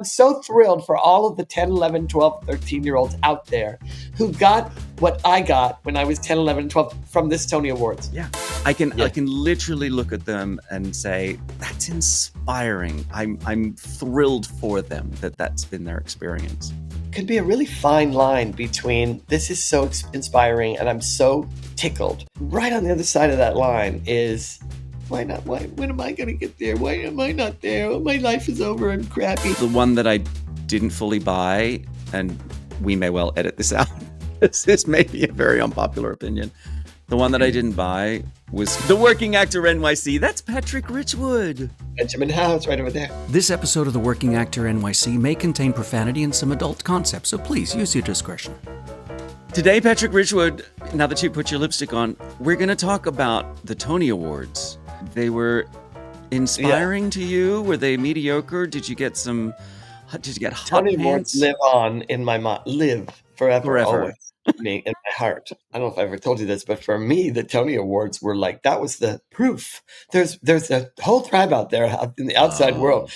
I'm so thrilled for all of the 10, 11, 12, 13-year-olds out there who got what I got when I was 10, 11, 12 from this Tony Awards. Yeah. I can literally look at them and say, that's inspiring. I'm thrilled for them that that's been their experience. Could be a really fine line between this is so inspiring and I'm so tickled. Right on the other side of that line is, why not? When am I going to get there? Why am I not there? Oh, my life is over and crappy. The one that I didn't fully buy, and we may well edit this out, this may be a very unpopular opinion. The one that I didn't buy was The Working Actor NYC. That's Patrick Richwood. Benjamin Howes right over there. This episode of The Working Actor NYC may contain profanity and some adult concepts, so please use your discretion. Today, Patrick Richwood, now that you put your lipstick on, we're going to talk about the Tony Awards. They were inspiring to you? Were they mediocre? Did you get hot Tony pants? Awards live on in my mind, live forever. Always. Me in my heart. I don't know if I ever told you this, but for me, the Tony Awards were like, that was the proof. There's a whole tribe out there in the outside world.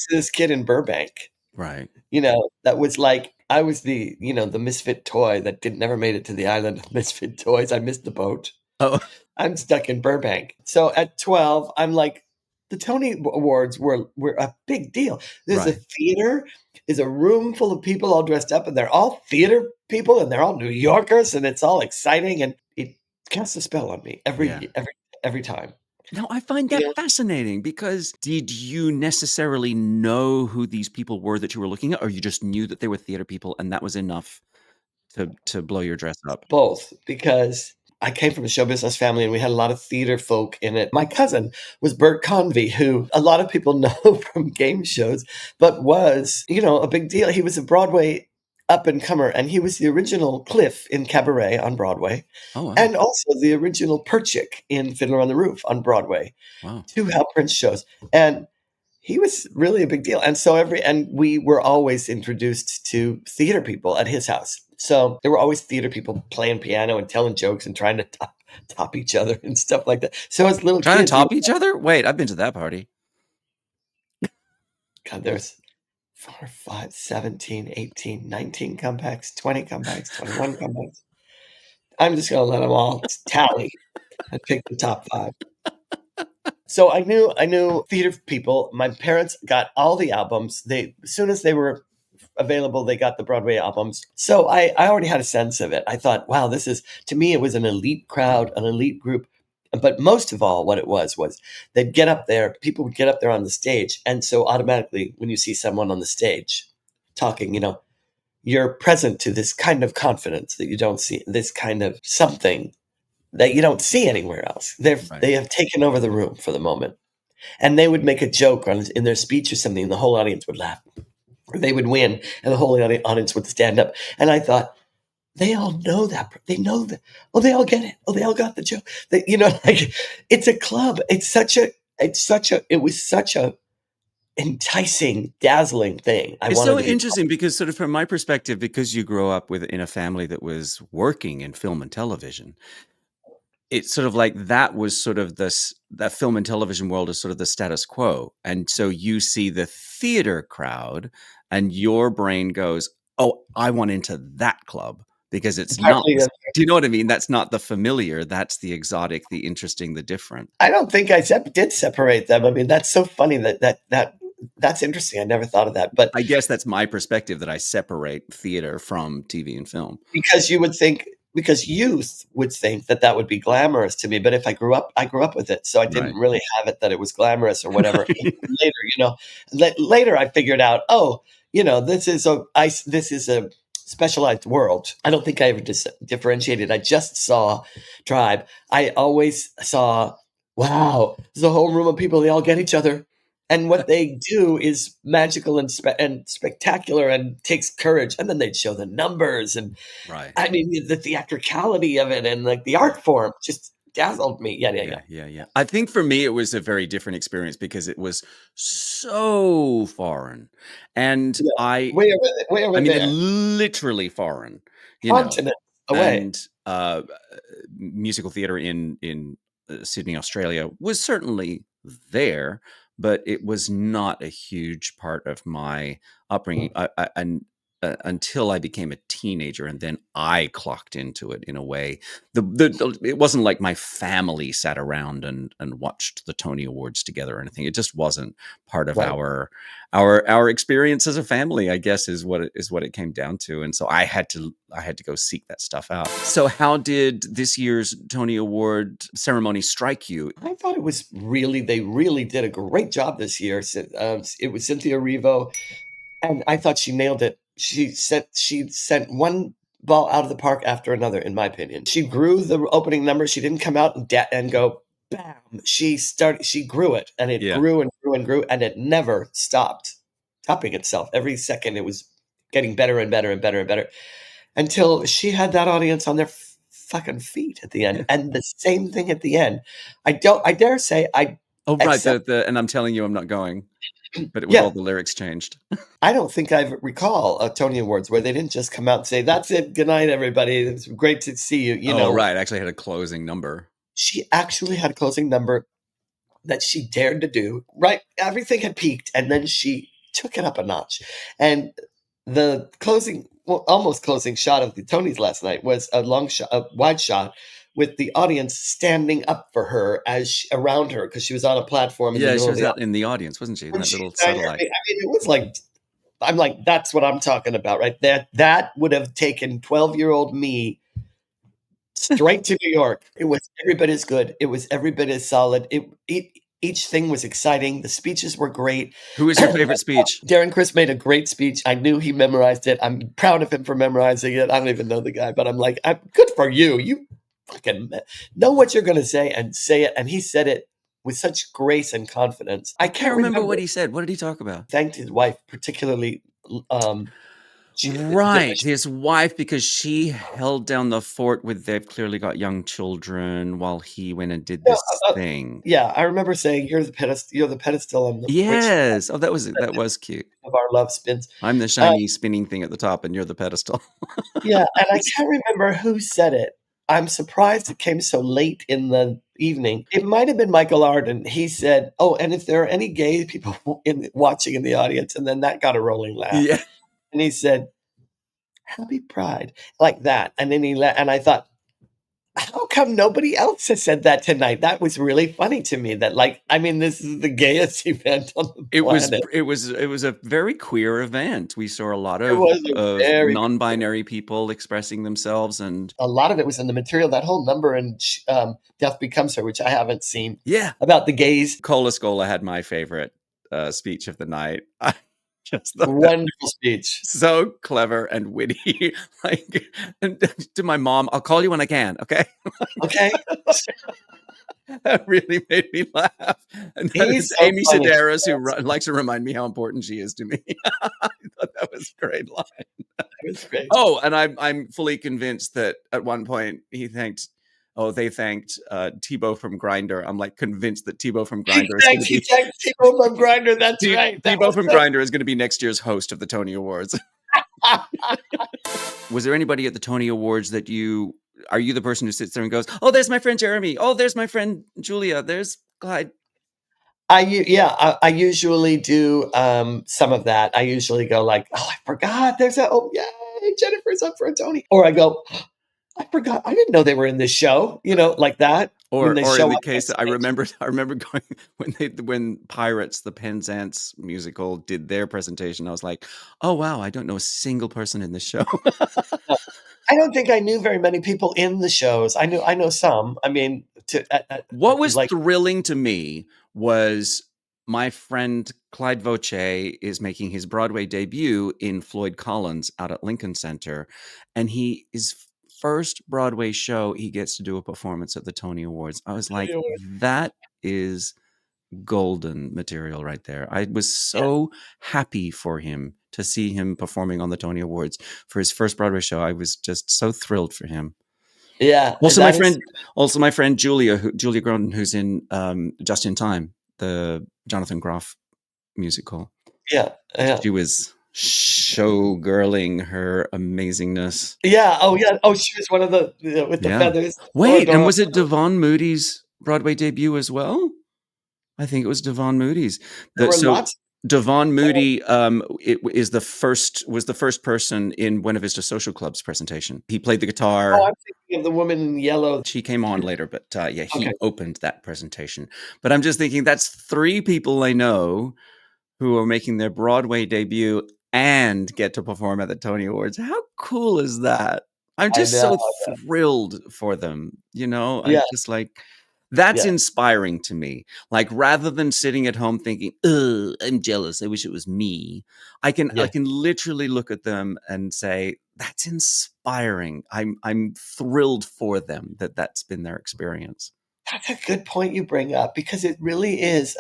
This kid in Burbank, right? That was like, I was the misfit toy that never made it to the island of misfit toys. I missed the boat. Oh, I'm stuck in Burbank. So at 12, I'm like, the Tony Awards were a big deal. There's a theater, there's a room full of people all dressed up, and they're all theater people, and they're all New Yorkers, and it's all exciting, and it casts a spell on me every time. Now, I find that fascinating because did you necessarily know who these people were that you were looking at, or you just knew that they were theater people, and that was enough to blow your dress up? Both, because I came from a show business family and we had a lot of theater folk in it. My cousin was Bert Convey, who a lot of people know from game shows, but was, a big deal. He was a Broadway up-and-comer, and he was the original Cliff in Cabaret on Broadway. Oh, wow. And also the original Perchik in Fiddler on the Roof on Broadway. Wow. 2 Hal Prince shows. And he was really a big deal. And so we were always introduced to theater people at his house. So there were always theater people playing piano and telling jokes and trying to top each other and stuff like that. So as little trying kids, to top each other? Wait, I've been to that party. God, there's 4, 5, 17, 18, 19 comebacks, 20 comebacks, 21 comebacks. I'm just going to let them all tally and pick the top 5. So I knew theater people. My parents got all the albums. As soon as they were available, they got the Broadway albums. So I already had a sense of it. I thought, wow, to me, it was an elite crowd, an elite group. But most of all, what it was they'd get up there, people would get up there on the stage. And so automatically, when you see someone on the stage talking, you're present to this kind of confidence that you don't see, this kind of something that you don't see anywhere else. They have taken over the room for the moment. And they would make a joke in their speech or something, and the whole audience would laugh. Or they would win, and the whole audience would stand up. And I thought, they all know that. They know that. Oh, they all get it. Oh, they all got the joke. It's a club. It was such a enticing, dazzling thing. It's so interesting because sort of from my perspective, because you grow up in a family that was working in film and television, it's sort of like that was sort of that film and television world is sort of the status quo. And so you see the theater crowd and your brain goes, oh, I want into that club because it's not, do you know what I mean? That's not the familiar. That's the exotic, the interesting, the different. I don't think I did separate them. I mean, that's so funny that's interesting. I never thought of that, but I guess that's my perspective that I separate theater from TV and film. Because youth would think that would be glamorous to me. But if I grew up with it. So I didn't really have it that it was glamorous or whatever. Later I figured out, this is a specialized world. I don't think I ever differentiated. I just saw Tribe. I always saw, wow, there's a whole room of people. They all get each other. And what they do is magical and spectacular and takes courage. And then they'd show the numbers and I mean, the theatricality of it and like the art form just dazzled me. Yeah. I think for me, it was a very different experience because it was so foreign. And way over there. Literally foreign. Continent away. And musical theater in Sydney, Australia was certainly there. but it was not a huge part of my upbringing. Until I became a teenager, and then I clocked into it in a way. It wasn't like my family sat around and watched the Tony Awards together or anything. It just wasn't part of Right. our experience as a family, I guess, is what it came down to. And so I had to go seek that stuff out. So how did this year's Tony Award ceremony strike you? I thought it was they really did a great job this year. It was Cynthia Erivo, and I thought she nailed it. She sent one ball out of the park after another, in my opinion. She grew the opening number. She didn't come out and go bam. She grew it, and it grew and grew and grew, and it never stopped topping itself. Every second it was getting better and better and better and better, until she had that audience on their fucking feet at the end. And the same thing at the end. I dare say Oh, right. And I'm telling you, I'm not going. But with all the lyrics changed. I don't think I recall a Tony Awards where they didn't just come out and say, "That's it. Good night, everybody. It's great to see you." You know, right. Actually had a closing number. She actually had a closing number that she dared to do. Right. Everything had peaked, and then she took it up a notch. And the almost closing shot of the Tonys last night was a wide shot with the audience standing up for her around her, because she was on a platform. She was out in the audience, wasn't she? In that little satellite. I mean, it was like, I'm like, that's what I'm talking about, right? That would have taken 12-year-old me straight to New York. It was every bit as good. It was every bit as solid. Each thing was exciting. The speeches were great. Who was your favorite speech? Darren Criss made a great speech. I knew he memorized it. I'm proud of him for memorizing it. I don't even know the guy, but I'm like, good for you. You fucking know what you're going to say and say it. And he said it with such grace and confidence. I can't remember what he said. What did he talk about? Thanked his wife, particularly. His wife, because she held down the fort they've clearly got young children while he went and did this thing. Yeah, I remember saying, you're the pedestal on the yes. Oh, that was cute. Of our love spins. I'm the shiny spinning thing at the top, and you're the pedestal. Yeah, and I can't remember who said it. I'm surprised it came so late in the evening. It might have been Michael Arden. He said, "Oh, and if there are any gay people watching in the audience," and then that got a rolling laugh. Yeah. And he said, "Happy Pride," like that. And then and I thought, how come nobody else has said that tonight? That was really funny to me. That, like, I mean, this is the gayest event on the planet. It was a very queer event. We saw a lot of non-binary people expressing themselves, and a lot of it was in the material. That whole number in Death Becomes Her, which I haven't seen. Yeah, about the gays. Cola Scola had my favorite speech of the night. Just wonderful speech, so clever and witty. Like, and to my mom, "I'll call you when I can." Okay. Okay. That really made me laugh. And that is so Amy Sedaris, who likes to remind me how important she is to me. I thought that was a great line. That was great. Oh, and I'm fully convinced that at one point they thanked Tebow from Grindr. I'm like convinced that Tebow from Grindr he thanked Tebow from Grindr. That's right. Tebow from Grindr is going to be next year's host of the Tony Awards. Was there anybody at the Tony Awards that are you the person who sits there and goes, "Oh, there's my friend Jeremy. Oh, there's my friend Julia. There's Clyde"? I usually do some of that. I usually go like, "Oh, I forgot. Yay, Jennifer's up for a Tony." Or I go, "I forgot. I didn't know they were in this show." Like that. Or in the case, I remember going when Pirates, the Penzance musical, did their presentation. I was like, "Oh wow, I don't know a single person in this show." I don't think I knew very many people in the shows. I know some. I mean, what was thrilling to me was my friend Clyde Voce is making his Broadway debut in Floyd Collins out at Lincoln Center, and his first Broadway show, he gets to do a performance at the Tony Awards. I was like, that is golden material right there. I was so happy for him to see him performing on the Tony Awards for his first Broadway show. I was just so thrilled for him. Yeah. Also, my friend Julia Groden, who's in Just in Time, the Jonathan Groff musical. Yeah. She was showgirling her amazingness. Yeah. Oh, yeah. Oh, she was one of the with the feathers. Wait, and was it Devon Moody's Broadway debut as well? I think it was Devon Moody's. There were So lots. Devon Moody was the first person in Buena Vista Social Club's presentation. He played the Oh, guitar. I'm thinking of the woman in yellow. She came on later, but yeah, Okay. he opened that presentation. But I'm just thinking that's 3 people I know who are making their Broadway debut and get to perform at the Tony Awards. How cool is that? I'm I just know. so thrilled for them, you know? I'm Yeah, just like, that's yeah, inspiring to me. Like, rather than sitting at home thinking, "Ugh, I'm jealous. I wish it was me." I yeah. can literally look at them and say, "That's inspiring." I'm thrilled for them that that's been their experience. That's a good point you bring up because it really is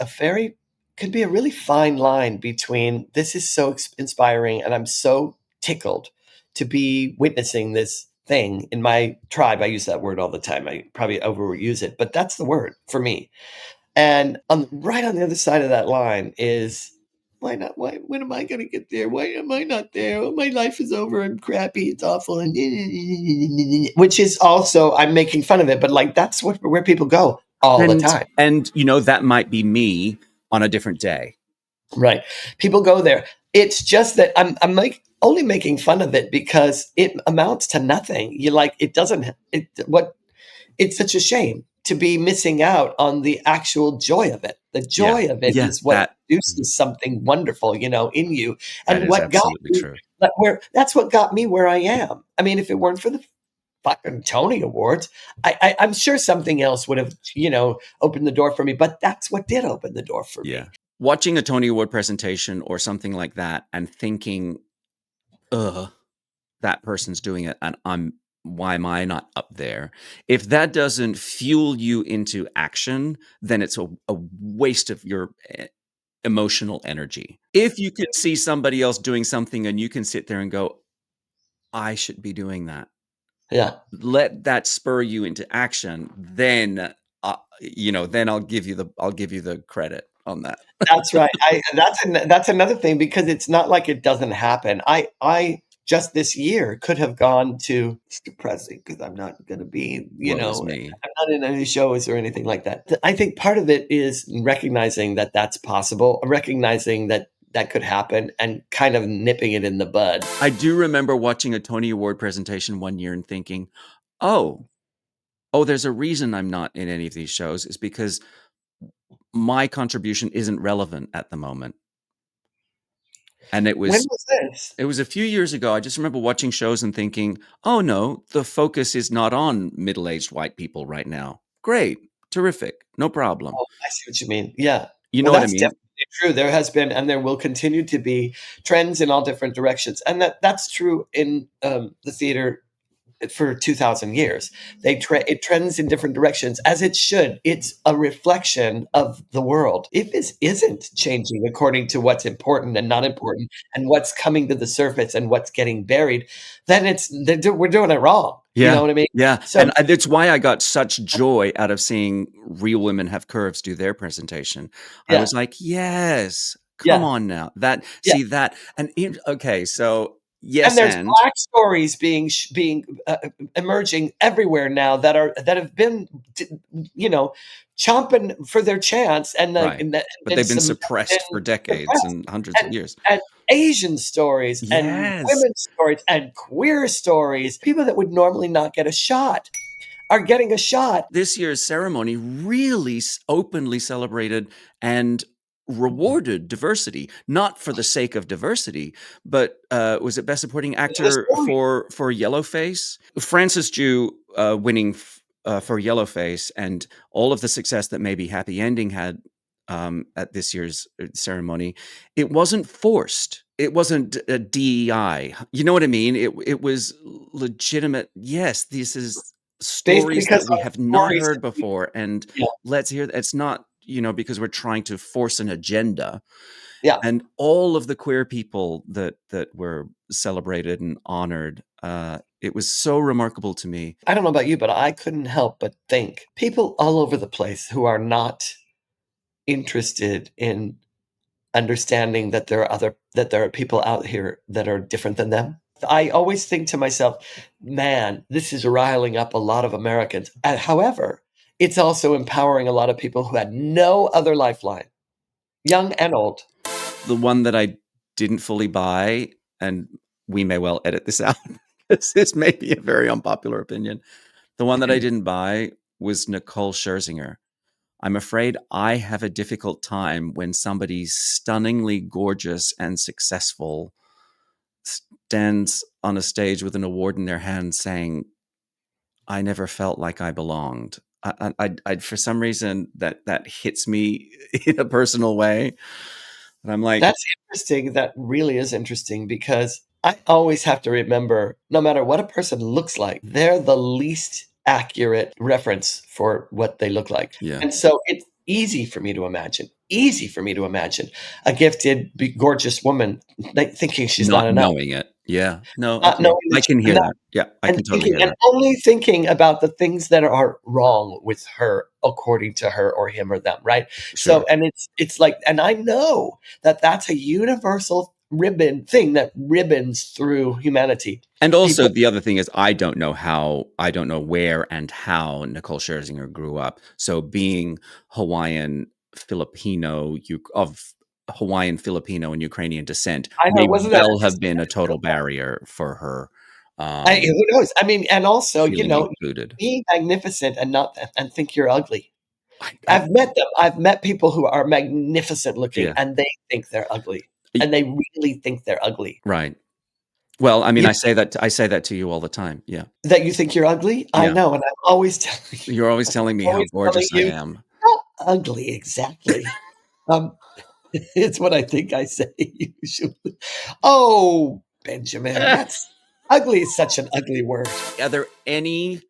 could be a really fine line between this is so inspiring and I'm so tickled to be witnessing this thing in my tribe. I use that word all the time. I probably overuse it, but that's the word for me. And right on the other side of that line is why not? Why? When am I going to get there? Why am I not there? Oh, my life is over. I'm crappy. It's awful. And which is also I'm making fun of it, but like that's where people go all the time. And you know, that might be me on a different day. Right. People go there. It's just that I'm like only making fun of it because it amounts to nothing. You like it doesn't it what it's such a shame to be missing out on the actual joy of it. The Yeah. joy of it Yeah, is what produces something wonderful, in you. that And is what got absolutely me true. that's what got me where I am. I mean, if it weren't for the fucking Tony Awards, I'm sure something else would have, opened the door for me. But that's what did open the door for Yeah. me. Watching a Tony Award presentation or something like that and thinking, "Ugh, that person's doing it and why am I not up there?" If that doesn't fuel you into action, then it's a waste of your emotional energy. If you could see somebody else doing something and you can sit there and go, "I should be doing that." Yeah. Let that spur you into action, then, then I'll give you the credit on that. That's right. That's another thing because it's not like it doesn't happen. I just this year could have gone to it's depressing because I'm not gonna be, Woe is me. I'm not in any shows or anything like that. I think part of it is recognizing that that's possible, recognizing that that could happen and kind of nipping it in the bud. I do remember watching a Tony Award presentation one year and thinking, "Oh, there's a reason I'm not in any of these shows is because my contribution isn't relevant at the moment." And When was this? it was a few years ago. I just remember watching shows and thinking, "Oh no, the focus is not on middle-aged white people right now. Great, terrific, no problem." Oh, I see what you mean. Yeah. You know Well, what I that's mean? definitely true. There has been and there will continue to be trends in all different directions. And that's true in the theater for 2000 years. It trends in different directions as it should. It's a reflection of the world. If this isn't changing according to what's important and not important and what's coming to the surface and what's getting buried, then we're doing it wrong. You Yeah, know what I mean? yeah, So and it's why I got such joy out of seeing Real Women Have Curves do their presentation. I yeah, was like, "Yes, come yeah, on now." That yeah. see that and in okay, so And yes, there's and Black stories being emerging everywhere now that have been, you know, chomping for their chance right, and that but been they've been some suppressed for been decades suppressed. and hundreds of And years. and Asian stories and Yes. women's stories and queer stories, people that would normally not get a shot are getting a shot. This year's ceremony really openly celebrated and rewarded diversity, not for the sake of diversity, but was it Best Supporting The Actor story. for Yellowface? Francis Jew winning for Yellowface, and all of the success that maybe Happy Ending had at this year's ceremony. It wasn't forced. It wasn't a DEI. You know what I mean? It was legitimate. Yes, this is Based stories because that we of have not stories heard that we before, and yeah, let's hear it's not, because we're trying to force an agenda. yeah. And all of the queer people that were celebrated and honored, it was so remarkable to me. I don't know about you, but I couldn't help but think people all over the place who are not interested in understanding that there are people out here that are different than them. I always think to myself, man, this is riling up a lot of Americans. However, it's also empowering a lot of people who had no other lifeline, young and old. The one that I didn't fully buy, and we may well edit this out, this may be a very unpopular opinion. The one that I didn't buy was Nicole Scherzinger. I'm afraid I have a difficult time when somebody stunningly gorgeous and successful stands on a stage with an award in their hand saying, I never felt like I belonged. For some reason that hits me in a personal way. And I'm like, That's interesting. That really is interesting because I always have to remember, no matter what a person looks like, they're the least accurate reference for what they look like. yeah, And so it's easy for me to imagine a gifted, gorgeous woman thinking she's not not enough, knowing it. Yeah. No, not okay. knowing I that can she's hear enough. that. Yeah, I And can totally hear that. only thinking about the things that are wrong with her, according to her or him or them, right? Sure. So, and it's like, and I know that that's a universal thing that ribbons through humanity. And also People, the other thing is I don't know where and how Nicole Scherzinger grew up. So being of Hawaiian, Filipino, and Ukrainian descent I know, may wasn't that well have interesting? been a total barrier for her Who knows? I mean, and also, feeling included. be magnificent and not and think you're ugly. I, I've met them. I've met people who are magnificent looking, yeah, and they think they're ugly, and they really think they're ugly. right. Well, I mean, You I say that to you all the time. Yeah, That you think you're ugly? I yeah. know, and I'm always telling you, You're always telling me how always telling gorgeous I you, am. not ugly exactly. Um, it's what I think I say usually. Oh, Benjamin, that's ugly is such an ugly word. Are there any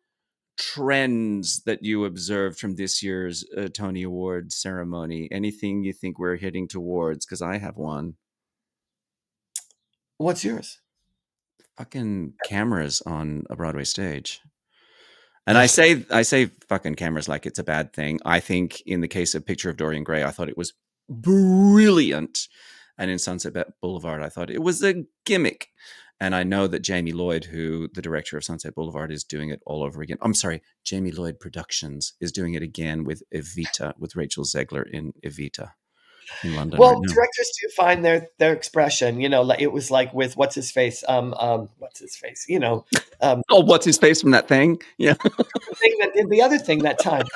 trends that you observed from this year's Tony Awards ceremony? Anything you think we're heading towards? Because I have one. What's yours? Fucking cameras on a Broadway stage. And I say fucking cameras like it's a bad thing. I think in the case of Picture of Dorian Gray, I thought it was brilliant. And in Sunset Boulevard, I thought it was a gimmick. And I know that Jamie Lloyd, who the director of Sunset Boulevard, is doing it all over again. I'm sorry, Jamie Lloyd Productions is doing it again with Evita, with Rachel Zegler in Evita in London right Well, now. directors do find their expression. Like it was like with what's his face. What's his face? Oh, what's his face from that thing? Yeah. The thing that did the other thing that time.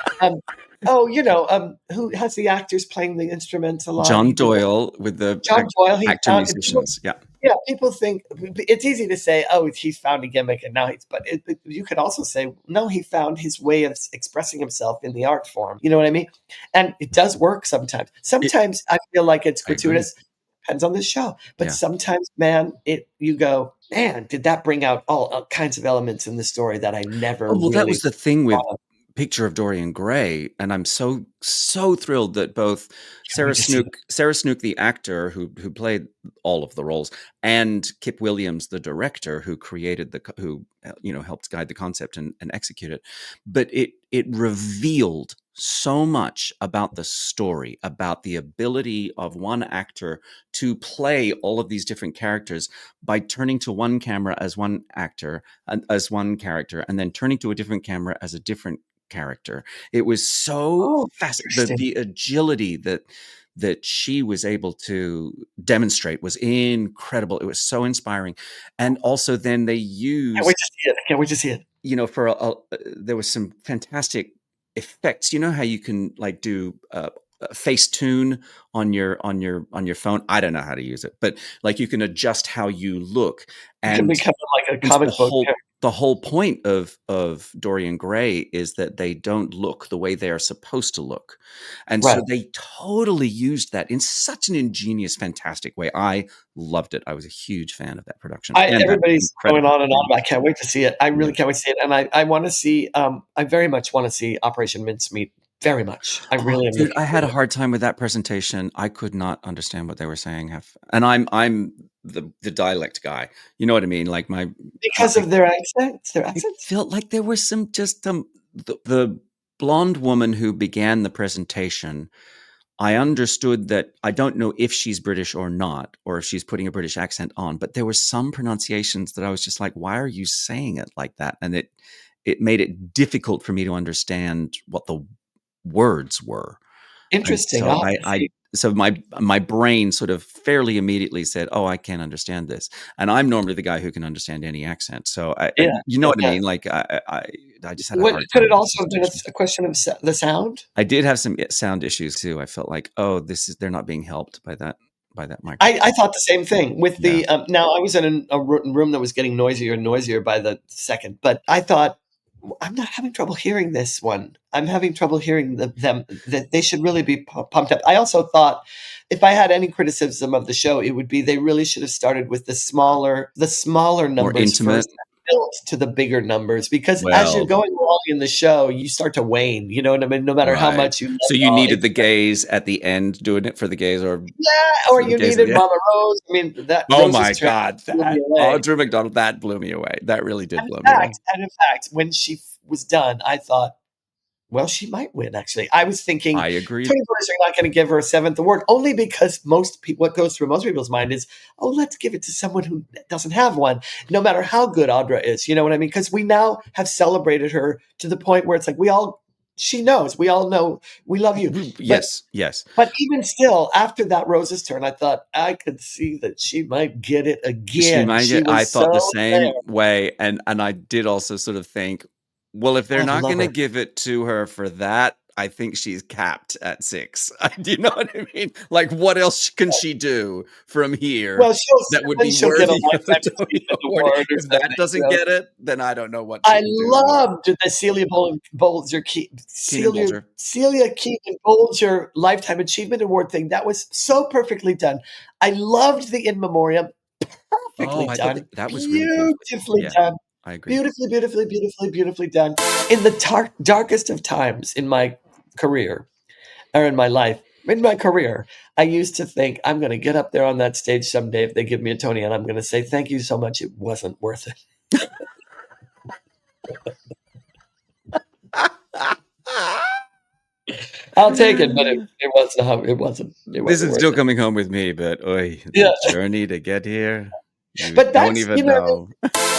Who has the actors playing the instruments a lot? John Doyle with the John Doyle. He actor found people, musicians. Yeah. yeah. People think it's easy to say, "Oh, he's found a gimmick," and now but you could also say, "No, he found his way of expressing himself in the art form." You know what I mean? And it does work sometimes. Sometimes I feel like it's I agree. gratuitous. Depends on the show, but Yeah. sometimes, man, you go, man, did that bring out all kinds of elements in the story that I never Oh, well, that really was the thing with thought of. Picture of Dorian Gray, and I'm so thrilled that both Can't wait to see it. Sarah Snook, the actor who played all of the roles, and Kip Williams, the director who created who helped guide the concept and execute it. But it revealed so much about the story, about the ability of one actor to play all of these different characters by turning to one camera as one actor and as one character, and then turning to a different camera as a different character. It was so Oh, fascinating. interesting. The agility that she was able to demonstrate was incredible. It was so inspiring. And also then they Can't wait used, to see it. Can't wait to see it. for there was some fantastic effects. You know how you can like do Facetune on your phone. I don't know how to use it, but like you can adjust how you look. You can And become like a and comic book character. the whole point of Dorian Gray is that they don't look the way they are supposed to look. And so Right. they totally used that in such an ingenious, fantastic way. I loved it. I was a huge fan of that production and that Everybody's going incredible on and on. performance. I can't wait to see it. I Yeah. really can't wait to see it, and I want to see. I very much want to see Operation Mincemeat. Very much. I Oh, really am dude, looking I had a forward to it hard time with that presentation. I could not understand what they were saying. And I'm the dialect guy. You know what I mean? Like because of their accents. Their it accents. felt like there was some just the blonde woman who began the presentation. I understood that I don't know if she's British or not, or if she's putting a British accent on, but there were some pronunciations that I was just like, why are you saying it like that? And it made it difficult for me to understand what the words were. And Interesting. so I'll have to see. so my brain sort of fairly immediately said, "Oh, I can't understand this." And I'm normally the guy who can understand any accent. So Yeah, you know yeah, what I yeah. mean? Like I just had a What hard could time it with the also have been situation. a question of the sound? I did have some sound issues too. I felt like, oh, they're not being helped by that I microphone. thought the same thing with Yeah. the now I was in a room that was getting noisier and noisier by the second, but I thought, I'm not having trouble hearing this one. I'm having trouble hearing them that they should really be pumped up. I also thought if I had any criticism of the show, it would be they really should have started with the smaller More numbers intimate. first, built to the bigger numbers. Because as you're Well, going along in the show, you start to wane. You know what I mean? No matter how right. much you love So it you all, needed the gays at the end doing it for the gays, or yeah, or for the you gays at needed the end. Mama Rose. I mean, that Oh Rose's my turn God, blew me that away. Audra McDonald, that blew me away. That really did And blow me away. in fact, when she was done, I thought, well, she might win. Actually, I was thinking, I agree. Tony Voters are not going to give her a seventh award, only because what goes through most people's mind is, oh, let's give it to someone who doesn't have one, no matter how good Audra is. You know what I mean? Because we now have celebrated her to the point where it's like she knows, we all know, we love you, but. Yes, yes. But even still, after that Rose's turn, I thought I could see that she might get it She again. might She get I was thought the so there. same way, and I did also sort of think, well, if they're I not love gonna her. give it to her for that, I think she's capped at 6. Do you know what I mean? Like, what else can she do from here Well, that would then be she'll get a worthy of a lifetime Tony achievement Award? award or If that something. doesn't get it, then I don't know what she I can do with it. loved the Keenan Bolger. Celia Keaton Bolger Lifetime Achievement Award thing. That was so perfectly done. I loved the in memoriam. Oh, Perfectly I thought done. that was really beautifully done. Beautifully Yeah, done. I agree. Beautifully, beautifully, beautifully, beautifully done. In the darkest of times in my career, or in my life, in my career, I used to think I'm going to get up there on that stage someday if they give me a Tony, and I'm going to say thank you so much. It wasn't worth it. I'll take it, but it wasn't. It wasn't. It This wasn't is worth still it. coming home with me, but oy, Yeah, the journey to get here, you but don't that's even know.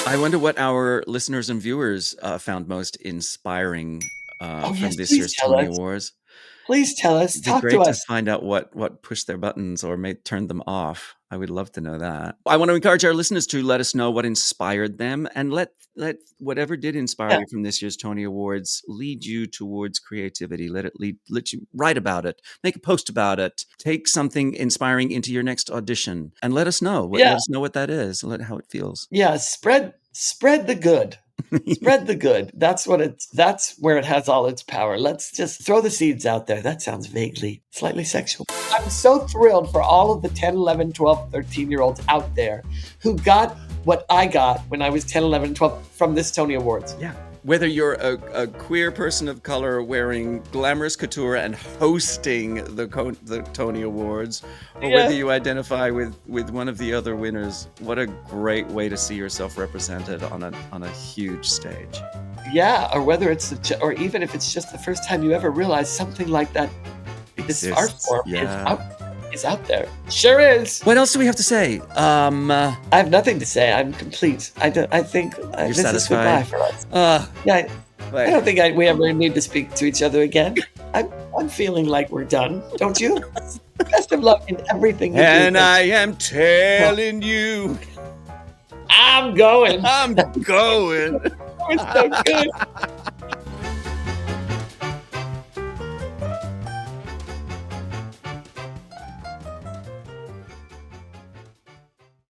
I wonder what our listeners and viewers found most inspiring oh from yes, this please year's tell Tony us. Awards. Please tell us. It'd be Talk to great to us. find out what pushed their buttons or may turn them off. I would love to know that. I want to encourage our listeners to let us know what inspired them, and let whatever did inspire Yeah, you from this year's Tony Awards lead you towards creativity. Let you write about it, make a post about it, take something inspiring into your next audition, and let us know. Let yeah, us know what that is. How it feels. yeah. Spread the good. Spread the good. That's where it has all its power. Let's just throw the seeds out there. That sounds vaguely, slightly sexual. I'm so thrilled for all of the 10, 11, 12, 13-year-olds out there who got what I got when I was 10, 11, 12 from this Tony Awards. Yeah. Whether you're a queer person of color wearing glamorous couture and hosting the Tony Awards, or Yeah. whether you identify with one of the other winners, what a great way to see yourself represented on a huge stage. Yeah, or whether or even if it's just the first time you ever realize something like that, this art Exists. form Yeah. is out there. Sure is. What else do we have to say? I have nothing to say. I'm complete. I think this satisfied? is goodbye for us. Yeah, I don't think we ever need to speak to each other again. I'm feeling like we're done. Don't you? Best of luck in everything you do. And I am telling you, I'm going. I'm going. It was so good.